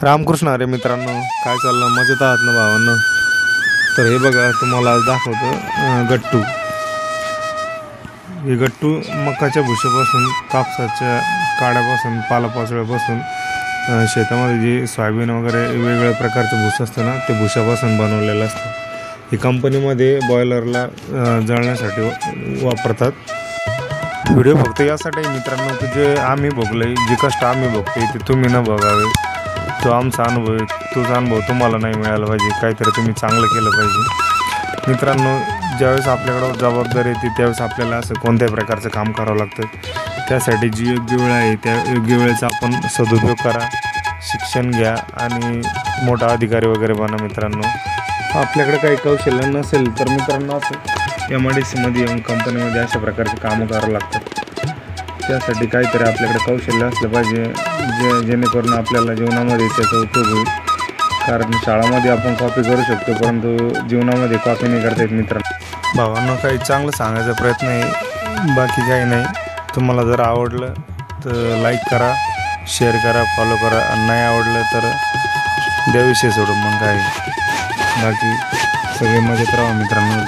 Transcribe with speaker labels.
Speaker 1: रामकृष्ण अरे मित्रांनो, काय चाललं? मजेत आहात ना भावांनो? तर हे बघा, तुम्हाला आज दाखवतो गट्टू. हे गट्टू मकाच्या भुशापासून, कापसाच्या काड्यापासून, पालापाचोळ्यापासून, शेतामध्ये जे सोयाबीन वगैरे वेगवेगळ्या प्रकारचं भुस असतं ना, ते भुशापासून बनवलेलं असतं. ही कंपनीमध्ये बॉयलरला जळण्यासाठी वापरतात. व्हिडिओ फक्त यासाठी मित्रांनो की जे आम्ही भोगलं, जे कष्ट आम्ही भोगतोय ते तुम्ही न बघावे. तो आमचा अनुभव आहे, तोच अनुभव तुम्हाला नाही मिळाला पाहिजे. काहीतरी तुम्ही चांगलं केलं पाहिजे. मित्रांनो, ज्यावेळेस आपल्याकडं जबाबदारी येते त्यावेळेस आपल्याला असं कोणत्याही प्रकारचं काम करावं लागतं. त्यासाठी जी योग्य वेळ आहे त्या योग्य वेळेचा आपण सदुपयोग करा, शिक्षण घ्या आणि मोठा अधिकारी वगैरे बना. मित्रांनो, आपल्याकडे काही कौशल्य नसेल तर मित्रांनो असं MIDCमध्ये येऊन कंपनीमध्ये अशा प्रकारचे कामं करावं लागतात. त्यासाठी काहीतरी आपल्याकडे कौशल्य असलं पाहिजे जेणेकरून आपल्याला जीवनामध्ये त्याचा उपयोग होईल. कारण शाळामध्ये आपण कॉपी करू शकतो, परंतु जीवनामध्ये कॉपी नाही करता येत. मित्रांनो, भावांनो, काही चांगलं सांगायचा प्रयत्न आहे, बाकी काही नाही. तुम्हाला जर आवडलं तर लाईक करा, शेअर करा, फॉलो करा. आणि नाही आवडलं तर द्या विषय सोडून. मग काय, बाकी सगळे मजेत राहा मित्रांनो.